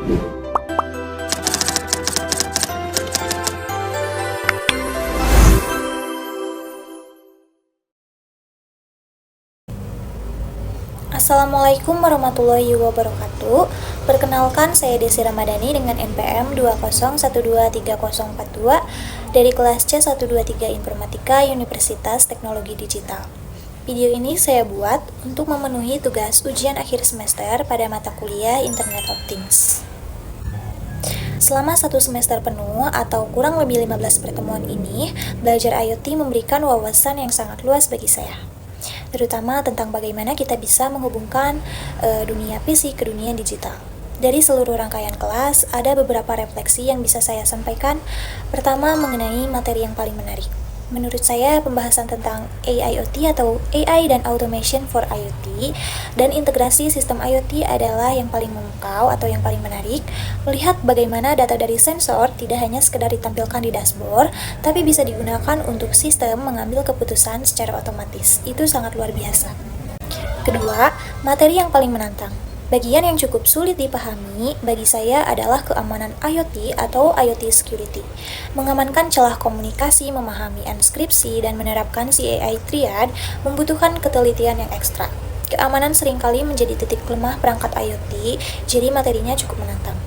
Assalamualaikum warahmatullahi wabarakatuh. Perkenalkan, saya Desi Ramadhani dengan NPM 2012342 dari kelas C123 Informatika Universitas Teknologi Digital. Video ini saya buat untuk memenuhi tugas ujian akhir semester pada mata kuliah Internet of Things. Selama satu semester penuh atau kurang lebih 15 pertemuan ini, belajar IoT memberikan wawasan yang sangat luas bagi saya, terutama tentang bagaimana kita bisa menghubungkan dunia fisik ke dunia digital. Dari seluruh rangkaian kelas, ada beberapa refleksi yang bisa saya sampaikan. Pertama, mengenai materi yang paling menarik. Menurut saya, pembahasan tentang AIoT atau AI dan Automation for IoT dan integrasi sistem IoT adalah yang paling memukau atau yang paling menarik. Melihat bagaimana data dari sensor tidak hanya sekedar ditampilkan di dashboard, tapi bisa digunakan untuk sistem mengambil keputusan secara otomatis. Itu sangat luar biasa. Kedua, materi yang paling menantang. Bagian yang cukup sulit dipahami bagi saya adalah keamanan IoT atau IoT security. Mengamankan celah komunikasi, memahami enskripsi, dan menerapkan CAI triad membutuhkan ketelitian yang ekstra. Keamanan seringkali menjadi titik lemah perangkat IoT, jadi materinya cukup menantang.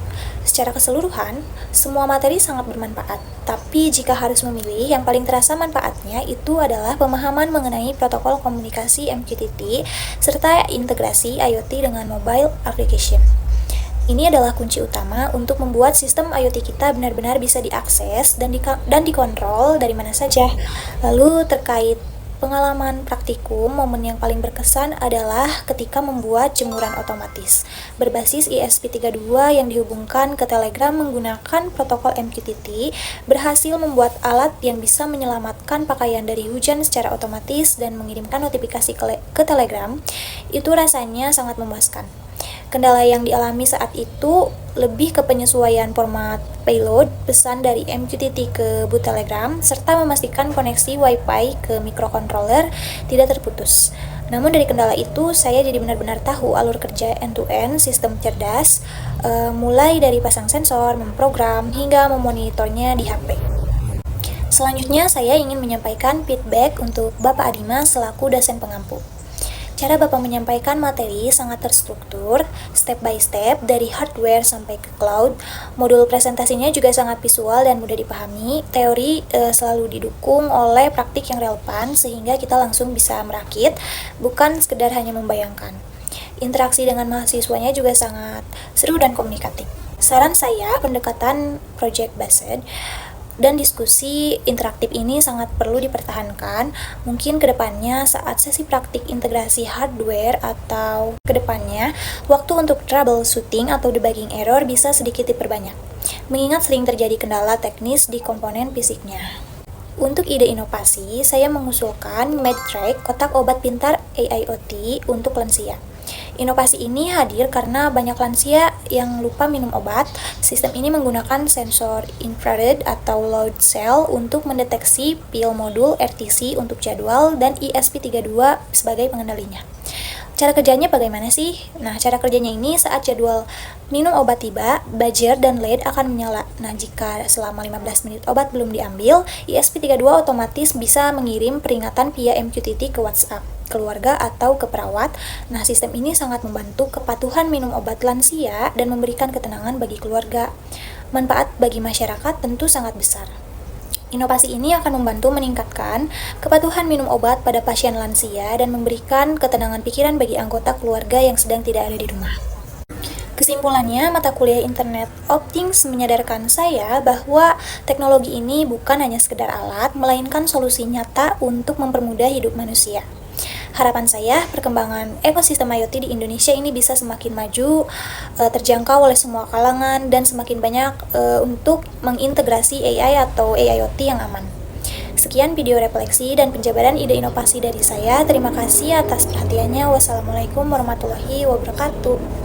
Secara keseluruhan, semua materi sangat bermanfaat, tapi jika harus memilih, yang paling terasa manfaatnya itu adalah pemahaman mengenai protokol komunikasi MQTT serta integrasi IoT dengan mobile application. Ini adalah kunci utama untuk membuat sistem IoT kita benar-benar bisa diakses dan dikontrol dari mana saja. Lalu terkait pengalaman praktikum, momen yang paling berkesan adalah ketika membuat jemuran otomatis berbasis ESP32 yang dihubungkan ke Telegram menggunakan protokol MQTT, berhasil membuat alat yang bisa menyelamatkan pakaian dari hujan secara otomatis dan mengirimkan notifikasi ke Telegram. Itu rasanya sangat memuaskan. Kendala yang dialami saat itu lebih ke penyesuaian format payload pesan dari MQTT ke boot Telegram serta memastikan koneksi Wi-Fi ke microcontroller tidak terputus. Namun dari kendala itu saya jadi benar-benar tahu alur kerja end-to-end sistem cerdas, mulai dari pasang sensor, memprogram, hingga memonitornya di HP. Selanjutnya saya ingin menyampaikan feedback untuk Bapak Adima selaku dosen pengampu. Cara Bapak menyampaikan materi sangat terstruktur, step by step, dari hardware sampai ke cloud. Modul presentasinya juga sangat visual dan mudah dipahami. Teori selalu didukung oleh praktik yang relevan, sehingga kita langsung bisa merakit, bukan sekedar hanya membayangkan. Interaksi dengan mahasiswanya juga sangat seru dan komunikatif. Saran saya, pendekatan project based dan diskusi interaktif ini sangat perlu dipertahankan. Mungkin kedepannya saat sesi praktik integrasi hardware atau kedepannya waktu untuk troubleshooting atau debugging error bisa sedikit diperbanyak, mengingat sering terjadi kendala teknis di komponen fisiknya. Untuk ide inovasi, saya mengusulkan MedTrack, kotak obat pintar AIoT untuk lansia. Inovasi ini hadir karena banyak lansia yang lupa minum obat. Sistem ini menggunakan sensor infrared atau load cell untuk mendeteksi pil modul RTC untuk jadwal dan ESP32 sebagai pengendalinya. Cara kerjanya bagaimana sih? Nah, cara kerjanya ini saat jadwal minum obat tiba, buzzer dan LED akan menyala. Nah, jika selama 15 menit obat belum diambil, ESP32 otomatis bisa mengirim peringatan via MQTT ke WhatsApp keluarga atau ke perawat. Nah, sistem ini sangat membantu kepatuhan minum obat lansia dan memberikan ketenangan bagi keluarga. Manfaat bagi masyarakat tentu sangat besar. Inovasi ini akan membantu meningkatkan kepatuhan minum obat pada pasien lansia dan memberikan ketenangan pikiran bagi anggota keluarga yang sedang tidak ada di rumah. Kesimpulannya, mata kuliah Internet of Things menyadarkan saya bahwa teknologi ini bukan hanya sekedar alat, melainkan solusi nyata untuk mempermudah hidup manusia. Harapan saya, perkembangan ekosistem IoT di Indonesia ini bisa semakin maju, terjangkau oleh semua kalangan, dan semakin banyak untuk mengintegrasi AI atau AIoT yang aman. Sekian video refleksi dan penjabaran ide inovasi dari saya. Terima kasih atas perhatiannya. Wassalamualaikum warahmatullahi wabarakatuh.